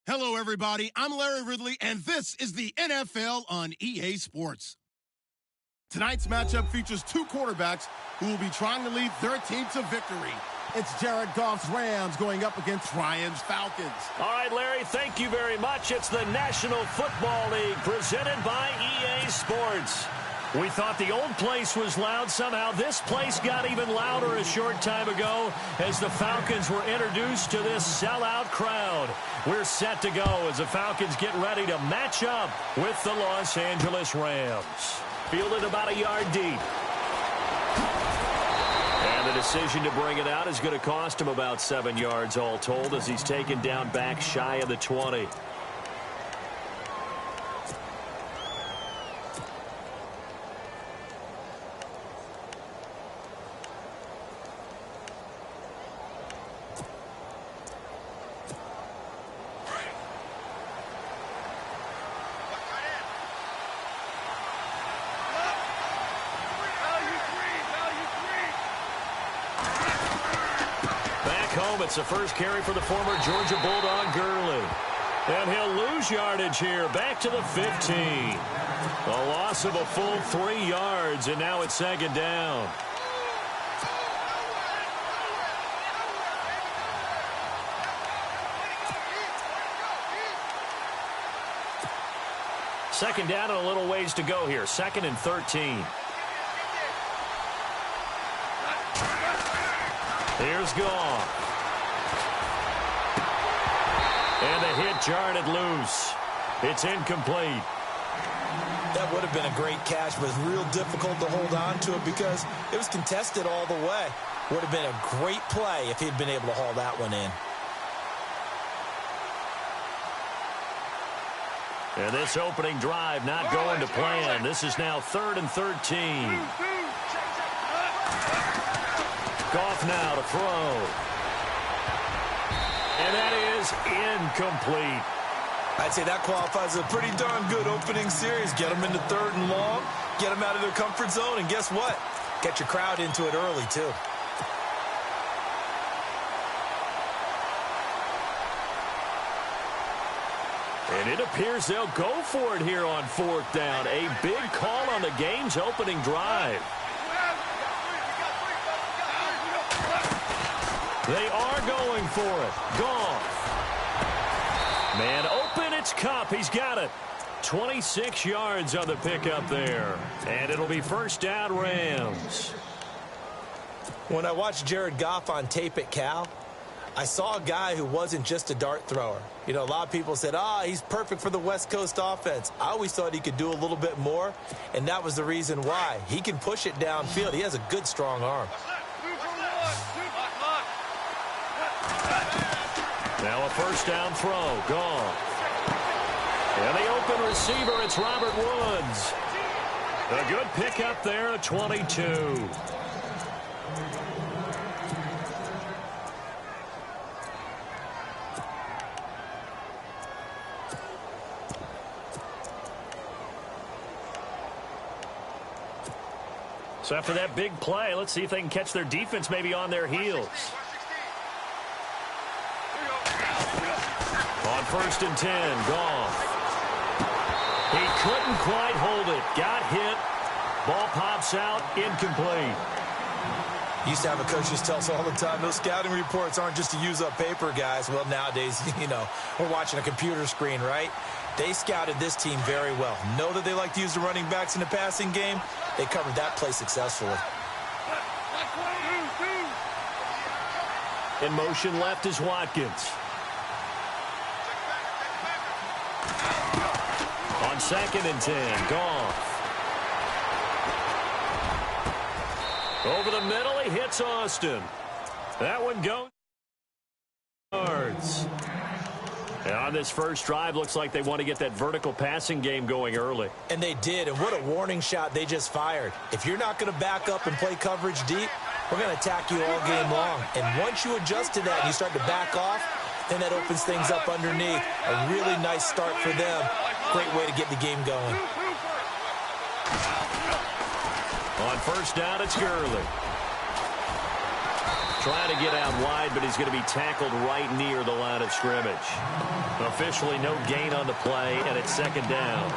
Hello, everybody. I'm Larry Ridley, and this is the NFL on EA Sports. Tonight's matchup features two quarterbacks who will be trying to lead their team to victory. It's Jared Goff's Rams going up against Ryan's Falcons. All right, Larry, thank you very much. It's the National Football League presented by EA Sports. We thought the old place was loud. Somehow this place got even louder a short time ago as the Falcons were introduced to this sellout crowd. We're set to go as the Falcons get ready to match up with the Los Angeles Rams. Fielded about a yard deep. And the decision to bring it out is going to cost him about 7 yards all told as he's taken down back shy of the 20. It's the first carry for the former Georgia Bulldog, Gurley. And he'll lose yardage here, back to the 15. A loss of a full 3 yards, and now it's second down. Second down and a little ways to go here. 2nd and 13. Here's Goff. And the hit jarred it loose. It's incomplete. That would have been a great catch, but it's real difficult to hold on to it because it was contested all the way. Would have been a great play if he'd been able to haul that one in. And this opening drive not going to plan. This is now 3rd and 13. Goff now to throw. And that is incomplete. I'd say that qualifies as a pretty darn good opening series. Get them into 3rd and long, get them out of their comfort zone, and guess what? Get your crowd into it early, too. And it appears they'll go for it here on 4th down. A big call on the game's opening drive. They are going for it. Goff. Man open, it's Kupp. He's got it. 26 yards on the pickup there. And it'll be 1st down Rams. When I watched Jared Goff on tape at Cal, I saw a guy who wasn't just a dart thrower. You know, a lot of people said, he's perfect for the West Coast offense. I always thought he could do a little bit more, and that was the reason why. He can push it downfield. He has a good, strong arm. Now a 1st down throw. Goff. And the open receiver, it's Robert Woods. A good pickup there at 22. So after that big play, let's see if they can catch their defense maybe on their heels. On 1st and 10, Goff. He couldn't quite hold it. Got hit. Ball pops out. Incomplete. Used to have a coach just tell us all the time, those scouting reports aren't just to use up paper, guys. Well, nowadays, we're watching a computer screen, right? They scouted this team very well. Know that they like to use the running backs in the passing game. They covered that play successfully. In motion left is Watkins. On 2nd and 10, Goff. Over the middle, he hits Austin. That one goes yards. And on this first drive, looks like they want to get that vertical passing game going early. And they did, and what a warning shot they just fired. If you're not going to back up and play coverage deep, we're going to attack you all game long. And once you adjust to that and you start to back off, then that opens things up underneath. A really nice start for them. Great way to get the game going. On 1st down, it's Gurley. Trying to get out wide, but he's going to be tackled right near the line of scrimmage. Officially no gain on the play, and it's second down.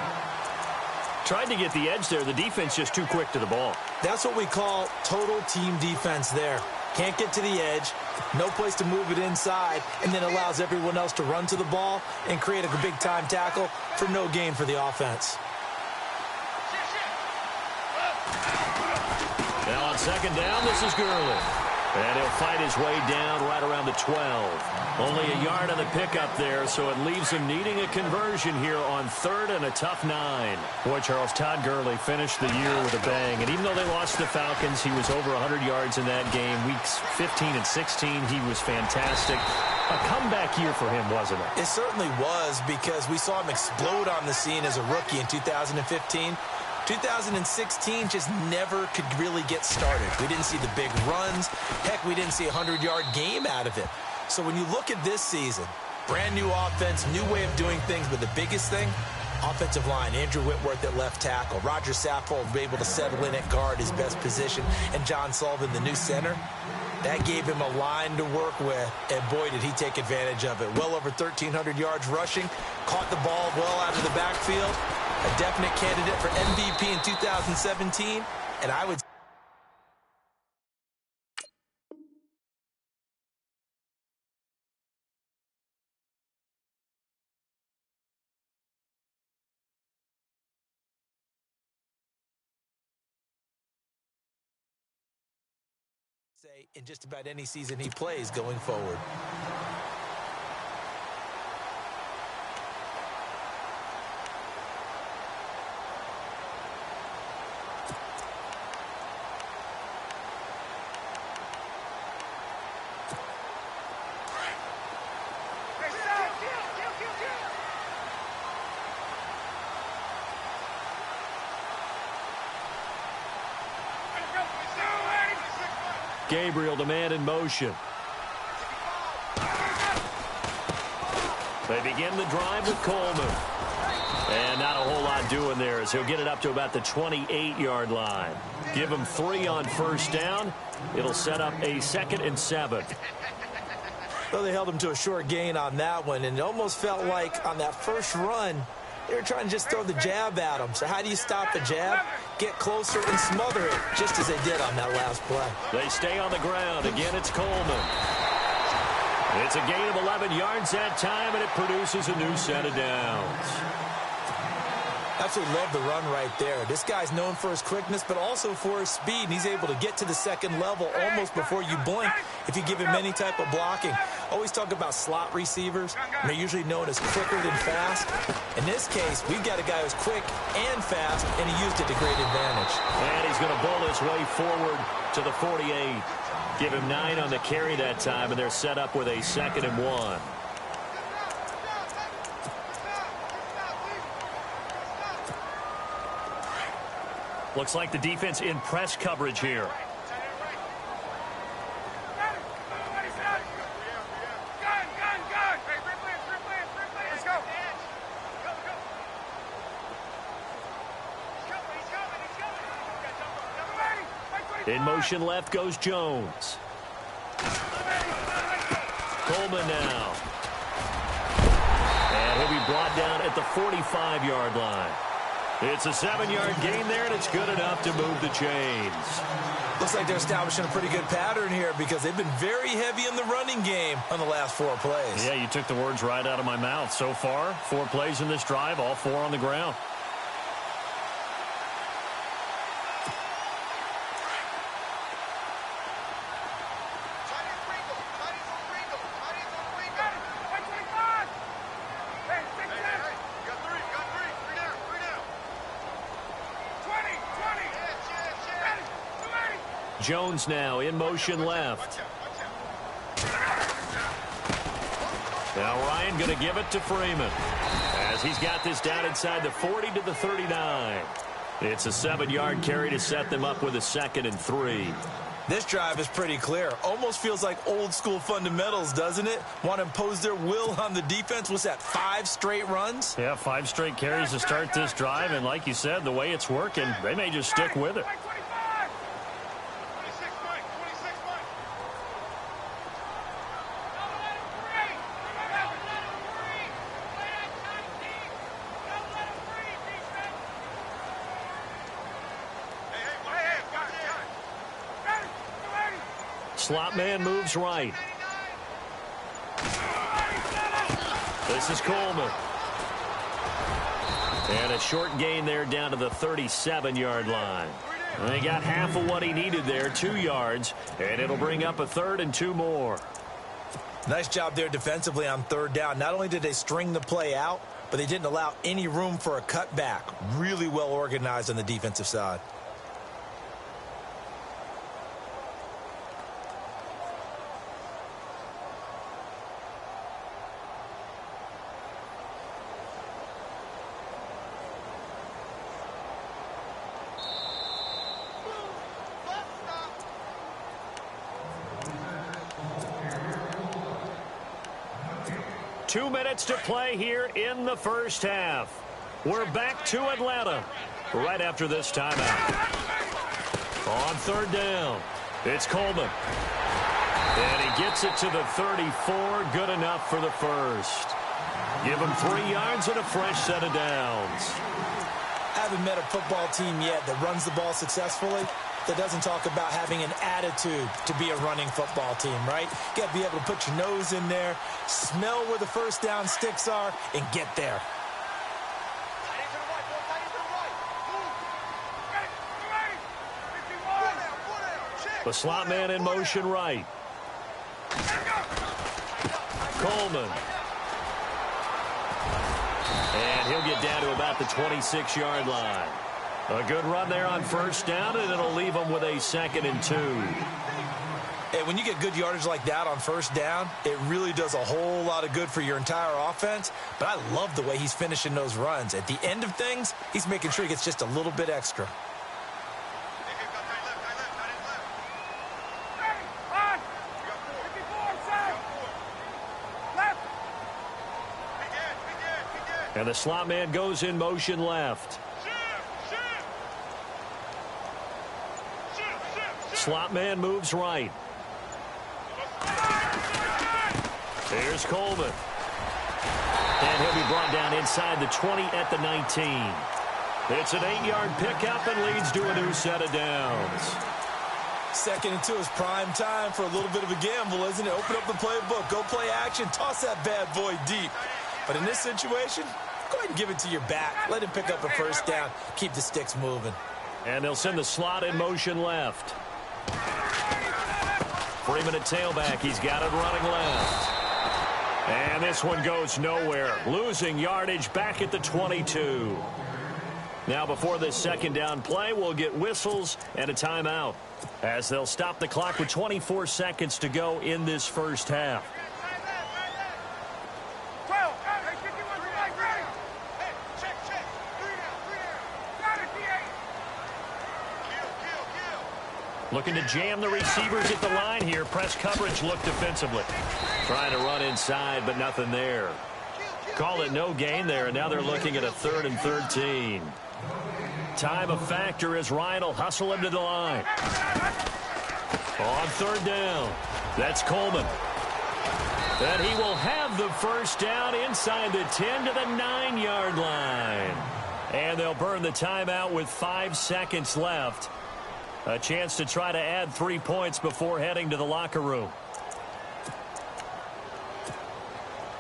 Tried to get the edge there. The defense just too quick to the ball. That's what we call total team defense there. Can't get to the edge, no place to move it inside, and then allows everyone else to run to the ball and create a big-time tackle for no gain for the offense. Now on second down, this is Gurley. And he'll fight his way down right around the 12. Only a yard on the pickup there, so it leaves him needing a conversion here on third and a tough 9. Boy, Charles, Todd Gurley finished the year with a bang. And even though they lost the Falcons, he was over 100 yards in that game. Weeks 15 and 16, he was fantastic. A comeback year for him, wasn't it? It certainly was, because we saw him explode on the scene as a rookie in 2015. 2016 just never could really get started. We didn't see the big runs. Heck, we didn't see a 100-yard game out of it. So when you look at this season, brand new offense, new way of doing things, but the biggest thing, offensive line, Andrew Whitworth at left tackle, Roger Saffold able to settle in at guard, his best position, and John Sullivan, the new center. That gave him a line to work with, and boy, did he take advantage of it. Well over 1,300 yards rushing, caught the ball well out of the backfield. A definite candidate for MVP in 2017, and I would say in just about any season he plays going forward. Gabriel, the man in motion. They begin the drive with Coleman. And not a whole lot doing there as he'll get it up to about the 28-yard line. Give him 3 on first down. It'll set up a 2nd and 7. Well, they held him to a short gain on that one, and it almost felt like on that first run, they were trying to just throw the jab at him. So how do you stop the jab? Get closer and smother it, just as they did on that last play. They stay on the ground. Again, it's Coleman. It's a gain of 11 yards that time, and it produces a new set of downs. Absolutely love the run right there. This guy's known for his quickness, but also for his speed. And he's able to get to the second level almost before you blink if you give him any type of blocking. Always talk about slot receivers, and they're usually known as quicker than fast. In this case, we've got a guy who's quick and fast, and he used it to great advantage. And he's going to bowl his way forward to the 48. Give him 9 on the carry that time, and they're set up with a 2nd and 1. Looks like the defense in press coverage here. In motion left goes Jones. Coleman now. And he'll be brought down at the 45-yard line. It's a 7-yard gain there, and it's good enough to move the chains. Looks like they're establishing a pretty good pattern here because they've been very heavy in the running game on the last 4 plays. Yeah, you took the words right out of my mouth. So far, 4 plays in this drive, all 4 on the ground. Jones now in motion left. Now Ryan going to give it to Freeman as he's got this down inside the 40 to the 39. It's a 7-yard carry to set them up with a 2nd and 3. This drive is pretty clear. Almost feels like old school fundamentals, doesn't it? Want to impose their will on the defense. What's that, 5 straight runs? Yeah, 5 straight carries to start this drive. And like you said, the way it's working, they may just stick with it. slot man moves right. This is Coleman. And a short gain there down to the 37-yard line. And he got half of what he needed there, 2 yards, and it'll bring up a 3rd and 2 more. Nice job there defensively on 3rd down. Not only did they string the play out, but they didn't allow any room for a cutback. Really well organized on the defensive side. Two minutes to play here in the first half. We're back to Atlanta right after this timeout. On 3rd down, it's Coleman. And he gets it to the 34. Good enough for the first. Give him 3 yards and a fresh set of downs. I haven't met a football team yet that runs the ball successfully that doesn't talk about having an attitude to be a running football team, right? You got to be able to put your nose in there, smell where the first down sticks are, and get there. The slot man in motion right. Coleman. And he'll get down to about the 26-yard line. A good run there on 1st down, and it'll leave them with a 2nd and 2. Hey, when you get good yardage like that on 1st down, it really does a whole lot of good for your entire offense. But I love the way he's finishing those runs. At the end of things, he's making sure he gets just a little bit extra. And the slot man goes in motion left. Slot man moves right. Here's Coleman. And he'll be brought down inside the 20 at the 19. It's an 8-yard pickup and leads to a new set of downs. 2nd and 2 is prime time for a little bit of a gamble, isn't it? Open up the playbook, go play action, toss that bad boy deep. But in this situation, go ahead and give it to your back. Let him pick up a 1st down. Keep the sticks moving. And they'll send the slot in motion left. Freeman at tailback. He's got it running left. And this one goes nowhere. Losing yardage back at the 22. Now before this 2nd down play, we'll get whistles and a timeout, as they'll stop the clock with 24 seconds to go in this first half. Looking to jam the receivers at the line here. Press coverage look defensively. Trying to run inside, but nothing there. Call it no gain there, and now they're looking at a 3rd and 13. Time a factor as Ryan will hustle him to the line. On 3rd down, that's Coleman. And he will have the 1st down inside the 10 to the 9-yard line. And they'll burn the timeout with 5 seconds left. A chance to try to add 3 points before heading to the locker room.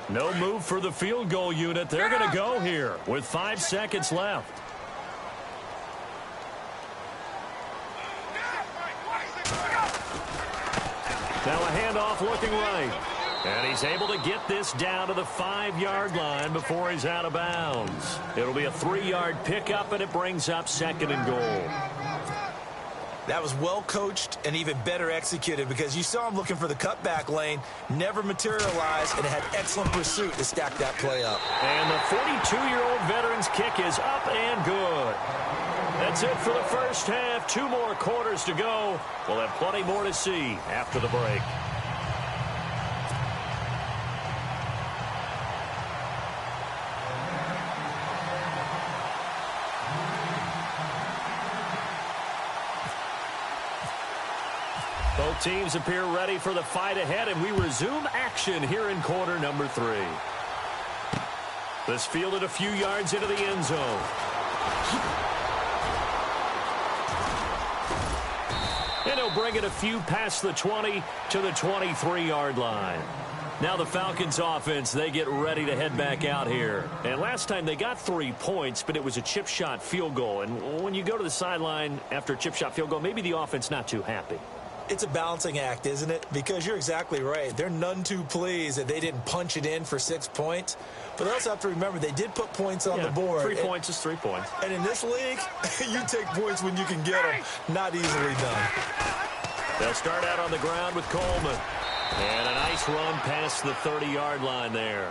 No move for the field goal unit. They're going to go here with 5 seconds left. Now a handoff looking right. And he's able to get this down to the 5-yard line before he's out of bounds. It'll be a 3-yard pickup, and it brings up 2nd and goal. That was well coached and even better executed, because you saw him looking for the cutback lane, never materialized, and had excellent pursuit to stack that play up. And the 42-year-old veteran's kick is up and good. That's it for the first half. 2 more quarters to go. We'll have plenty more to see after the break. Both teams appear ready for the fight ahead, and we resume action here in quarter number 3. This fielded a few yards into the end zone. And they'll bring it a few past the 20 to the 23-yard line. Now the Falcons offense, they get ready to head back out here. And last time they got 3 points, but it was a chip shot field goal. And when you go to the sideline after a chip shot field goal, maybe the offense not too happy. It's a balancing act, isn't it? Because you're exactly right. They're none too pleased that they didn't punch it in for 6 points. But they also have to remember they did put points on the board. 3 points is 3 points. And in this league, you take points when you can get them. Not easily done. They'll start out on the ground with Coleman. And a nice run past the 30-yard line there.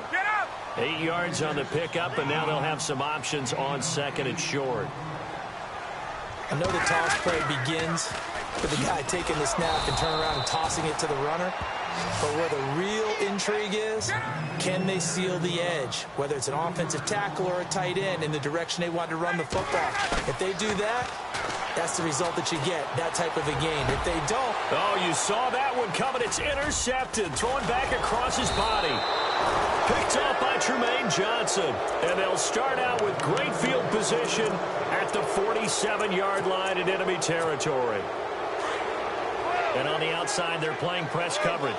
8 yards on the pickup, and now they'll have some options on second and short. I know the toss play begins with the guy taking the snap and turning around and tossing it to the runner. But where the real intrigue is, can they seal the edge? Whether it's an offensive tackle or a tight end in the direction they want to run the football. If they do that, that's the result that you get, that type of a game. If they don't... Oh, you saw that one coming. It's intercepted. Throwing back across his body. Picked off by Tremaine Johnson. And they'll start out with great field position at the 47-yard line in enemy territory. And on the outside, they're playing press coverage.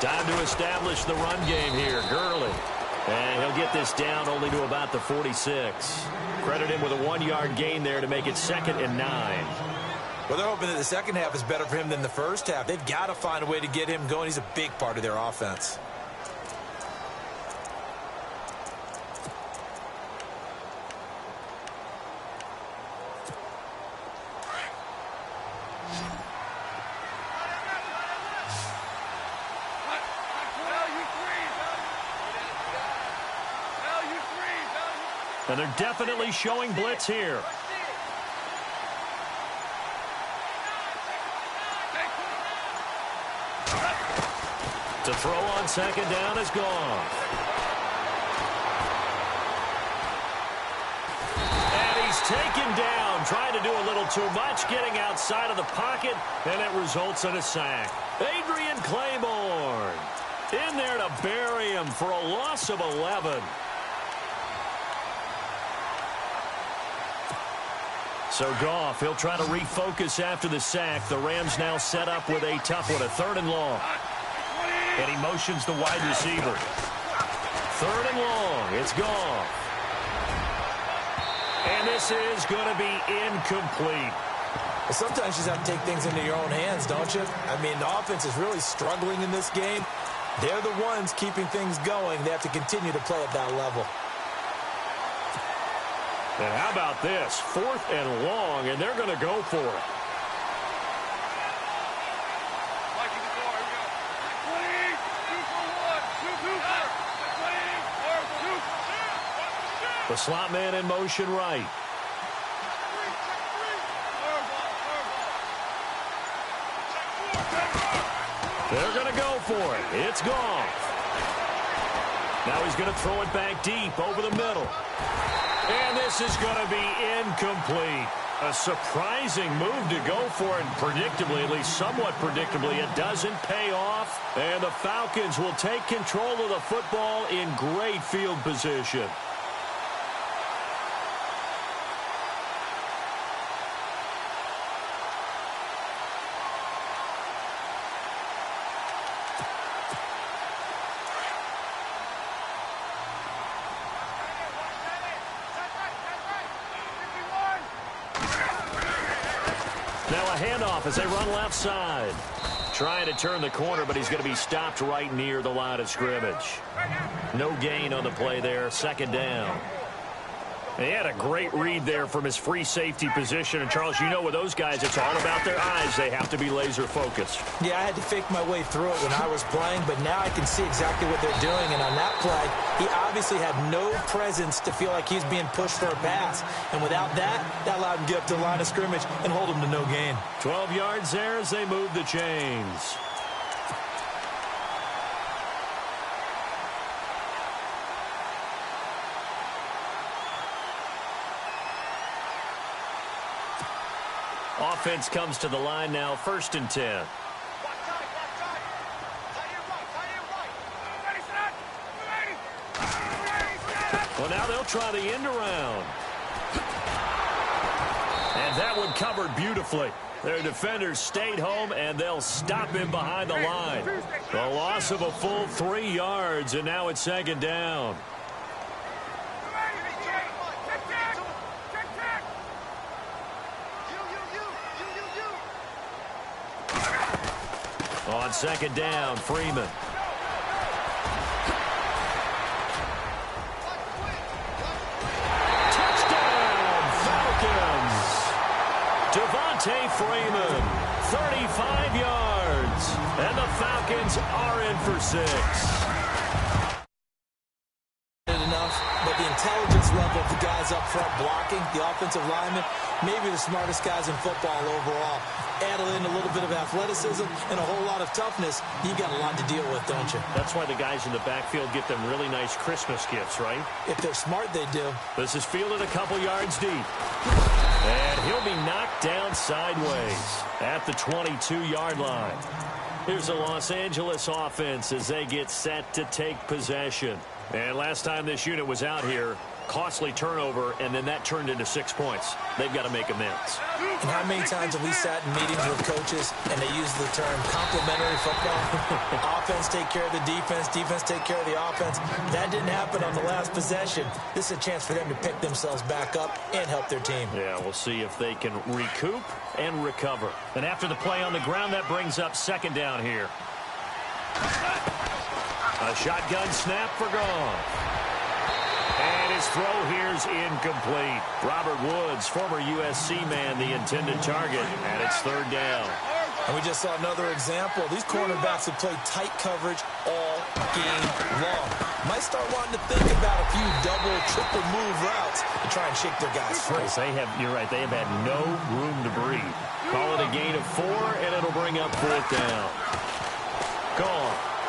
Time to establish the run game here. Gurley. And he'll get this down only to about the 46. Credit him with a 1-yard gain there to make it 2nd and 9. Well, they're hoping that the second half is better for him than the first half. They've got to find a way to get him going. He's a big part of their offense. And they're definitely showing blitz here. To throw on second down is gone. And he's taken down, trying to do a little too much, getting outside of the pocket, and it results in a sack. Adrian Claiborne in there to bury him for a loss of 11. So Goff, he'll try to refocus after the sack. The Rams now set up with a tough one, a 3rd and long. And he motions the wide receiver. 3rd and long. It's Goff. And this is going to be incomplete. Well, sometimes you just have to take things into your own hands, don't you? I mean, the offense is really struggling in this game. They're the ones keeping things going. They have to continue to play at that level. And how about this? 4th and long, and they're going to go for it. The slot man in motion right. They're going to go for it. It's Goff. Now he's going to throw it back deep over the middle. And this is going to be incomplete. A surprising move to go for it. Predictably, at least somewhat predictably, it doesn't pay off. And the Falcons will take control of the football in great field position. Handoff as they run left side. Trying to turn the corner, but he's going to be stopped right near the line of scrimmage. No gain on the play there. 2nd down. He had a great read there from his free safety position. And, Charles, you know with those guys, it's all about their eyes. They have to be laser focused. Yeah, I had to fake my way through it when I was playing, but now I can see exactly what they're doing. And on that play, he obviously had no presence to feel like he's being pushed for a pass. And without that, that allowed him to get up to the line of scrimmage and hold him to no gain. 12 yards there as they move the chains. Offense comes to the line now, 1st and 10. Well, now they'll try the end around. And that one covered beautifully. Their defenders stayed home, and they'll stop him behind the line. The loss of a full 3 yards, and now it's second down. On second down, Freeman. Touchdown, Falcons. Devontae Freeman, 35 yards. And the Falcons are in for 6. But the intelligence level of the guys up front blocking, the offensive linemen, maybe the smartest guys in football overall. Add in a little bit of athleticism and a whole lot of toughness, you've got a lot to deal with, don't you? That's why the guys in the backfield get them really nice Christmas gifts, right? If they're smart, they do. This is fielded a couple yards deep. And he'll be knocked down sideways at the 22-yard line. Here's the Los Angeles offense as they get set to take possession. And last time this unit was out here, costly turnover, and then that turned into 6 points. They've got to make amends. And how many times have we sat in meetings with coaches and they use the term complementary football? Offense take care of the defense, defense take care of the offense. That didn't happen on the last possession. This is a chance for them to pick themselves back up and help their team. Yeah, we'll see if they can recoup and recover. And after the play on the ground, that brings up second down here. A shotgun snap for Goff. And his throw here's incomplete. Robert Woods, former USC man, the intended target, and it's third down. And we just saw another example. These cornerbacks have played tight coverage all game long. Might start wanting to think about a few double, triple move routes to try and shake their guys free. You're right, they have had no room to breathe. Call it a gain of 4, and it'll bring up fourth down. Goff.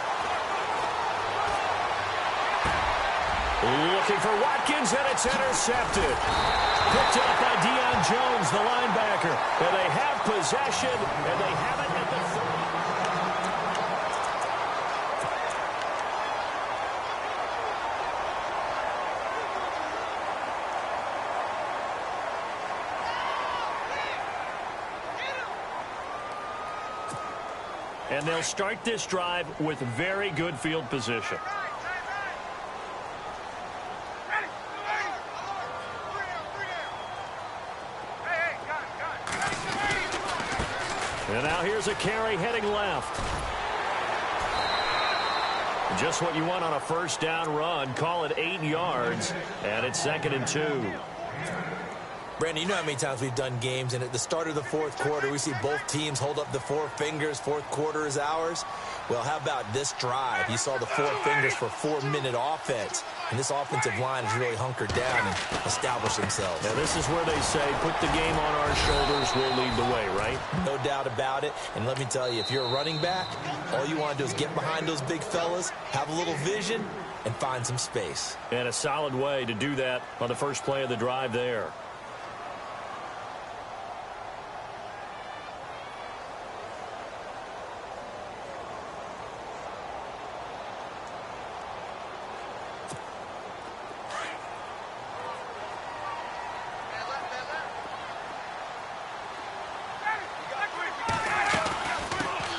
Looking for Watkins, and it's intercepted. Picked up by Deion Jones, the linebacker. And they have possession, and they have it at the 30. And they'll start this drive with very good field position. And now here's a carry heading left. Just what you want on a first down run. Call it 8 yards, and it's 2nd and 2. Brandon, you know how many times we've done games, and at the start of the fourth quarter, we see both teams hold up the 4 fingers, fourth quarter is ours. Well, how about this drive? You saw the 4 fingers for 4-minute offense, and this offensive line has really hunkered down and established themselves. Now, this is where they say, put the game on our shoulders, we'll lead the way, right? No doubt about it, and let me tell you, if you're a running back, all you want to do is get behind those big fellas, have a little vision, and find some space. And a solid way to do that on the first play of the drive there.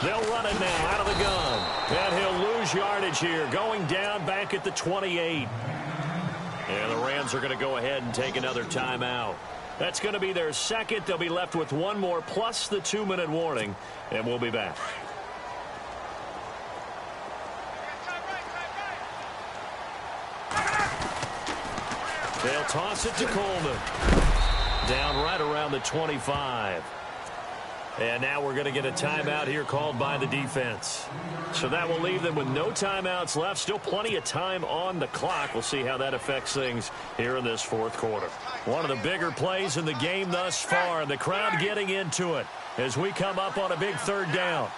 They'll run it now out of the gun. And he'll lose yardage here, going down back at the 28. And the Rams are going to go ahead and take another timeout. That's going to be their second. They'll be left with one more plus the 2-minute warning, and we'll be back. They'll toss it to Coleman. Down right around the 25. And now we're going to get a timeout here called by the defense. So that will leave them with no timeouts left. Still plenty of time on the clock. We'll see how that affects things here in this fourth quarter. One of the bigger plays in the game thus far. The crowd getting into it as we come up on a big third down.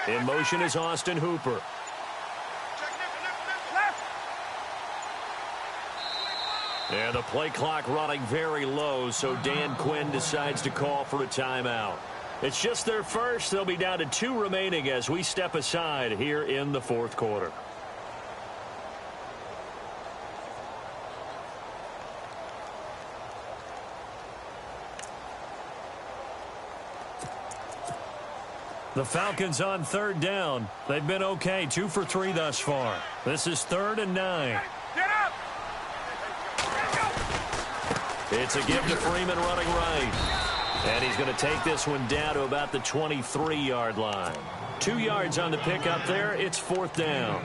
In motion is Austin Hooper. And the play clock running very low, so Dan Quinn decides to call for a timeout. It's just their first. They'll be down to 2 remaining as we step aside here in the fourth quarter. The Falcons on 3rd down. They've been okay, 2 for 3 thus far. This is 3rd and 9. It's a give to Freeman running right. And he's going to take this one down to about the 23-yard line. 2 yards on the pickup there. It's 4th down.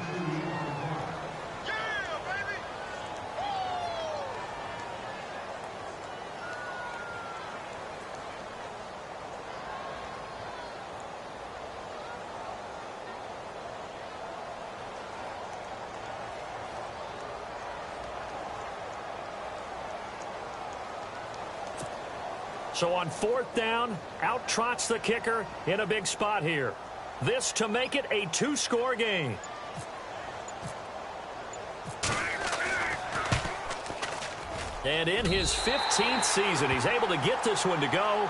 So on 4th down, out trots the kicker in a big spot here. This to make it a 2-score game. And in his 15th season, he's able to get this one to go.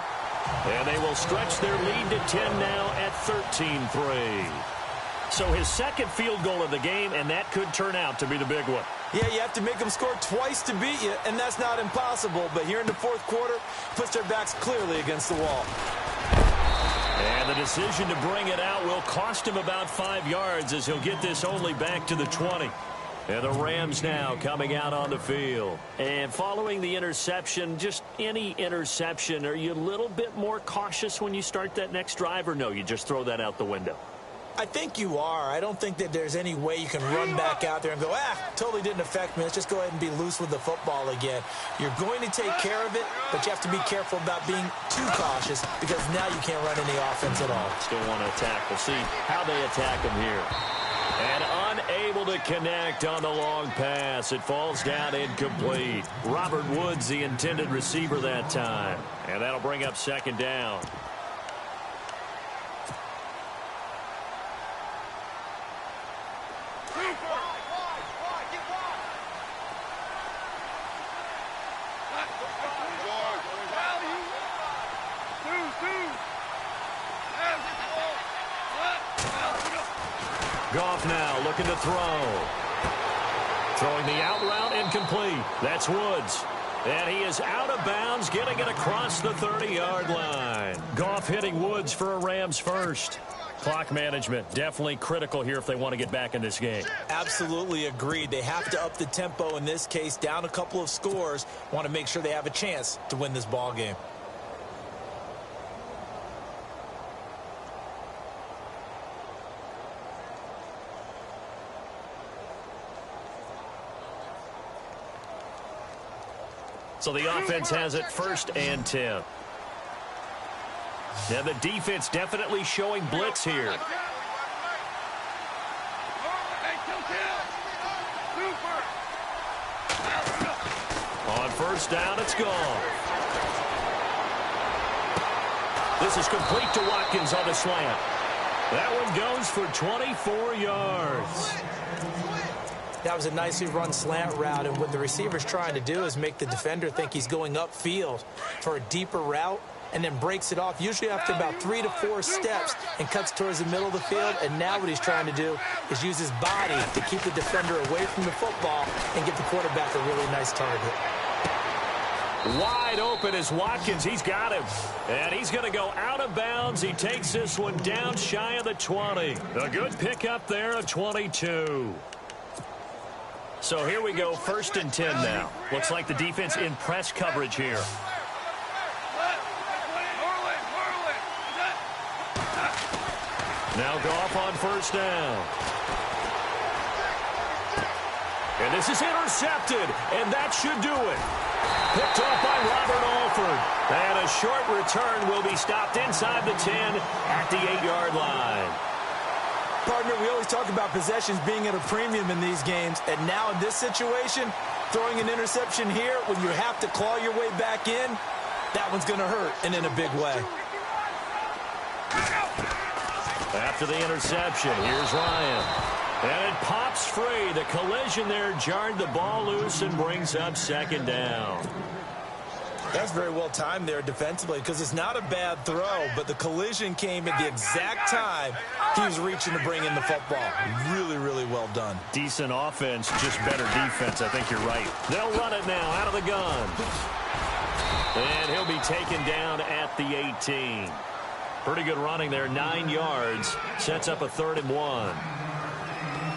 And they will stretch their lead to 10 now at 13-3. So his second field goal of the game, and that could turn out to be the big one. Yeah, you have to make them score twice to beat you, and that's not impossible. But here in the fourth quarter, puts their backs clearly against the wall. And the decision to bring it out will cost him about 5 yards as he'll get this only back to the 20. And the Rams now coming out on the field. And following the interception, just any interception, are you a little bit more cautious when you start that next drive, or no, you just throw that out the window? I think you are. I don't think that there's any way you can run back out there and go, totally didn't affect me. Let's just go ahead and be loose with the football again. You're going to take care of it, but you have to be careful about being too cautious because now you can't run any offense at all. Still want to attack. We'll see how they attack him here. And unable to connect on the long pass. It falls down incomplete. Robert Woods, the intended receiver that time. And that'll bring up 2nd down. Goff now looking to throw. Throwing the out route incomplete. That's Woods. And he is out of bounds, getting it across the 30-yard line. Goff hitting Woods for a Rams first. Clock management definitely critical here if they want to get back in this game. Absolutely agreed. They have to up the tempo in this case, down a couple of scores. Want to make sure they have a chance to win this ball game. So the offense has it 1st and 10. Now the defense definitely showing blitz here. On 1st down, it's gone. This is complete to Watkins on the slant. That one goes for 24 yards. That was a nicely run slant route, and what the receiver's trying to do is make the defender think he's going upfield for a deeper route and then breaks it off, usually after about 3 to 4 steps, and cuts towards the middle of the field. And now what he's trying to do is use his body to keep the defender away from the football and give the quarterback a really nice target. Wide open is Watkins. He's got him. And he's going to go out of bounds. He takes this one down shy of the 20. A good pickup there of 22. So here we go, 1st and 10 now. Looks like the defense in press coverage here. Now Goff on 1st down. And this is intercepted, and that should do it. Picked off by Robert Alford. And a short return will be stopped inside the 10 at the 8-yard line. Partner, we always talk about possessions being at a premium in these games, and now in this situation, throwing an interception here when you have to claw your way back in, that one's going to hurt, and in a big way. After the interception, here's Ryan. And it pops free. The collision there jarred the ball loose and brings up second down. That's very well timed there defensively because it's not a bad throw, but the collision came at the exact time he was reaching to bring in the football. Really, really well done. Decent offense, just better defense. I think you're right. They'll run it now out of the gun. And he'll be taken down at the 18. Pretty good running there, 9 yards. Sets up a 3rd and 1.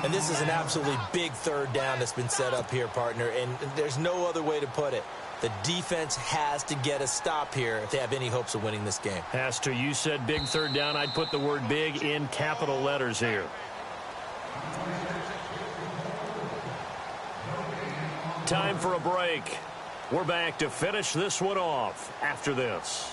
And this is an absolutely big third down that's been set up here, partner, and there's no other way to put it. The defense has to get a stop here if they have any hopes of winning this game. Has to. You said big third down. I'd put the word big in capital letters here. Time for a break. We're back to finish this one off after this.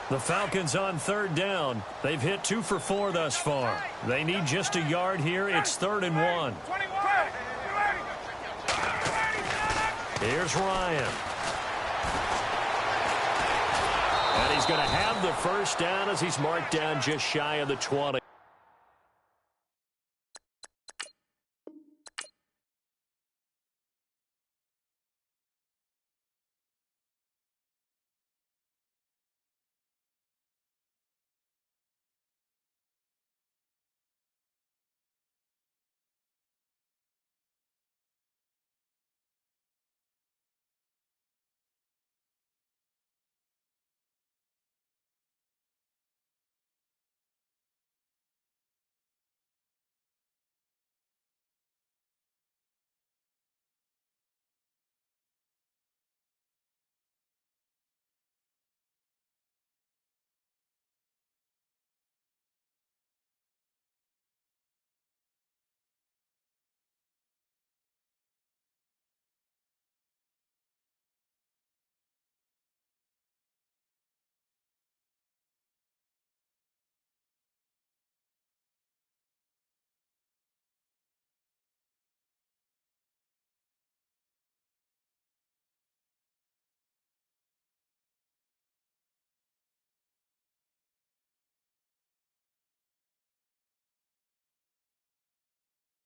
The Falcons on 3rd down. They've hit 2 for 4 thus far. They need just a yard here. It's 3rd and 1. Here's Ryan. And he's going to have the first down as he's marked down just shy of the 20.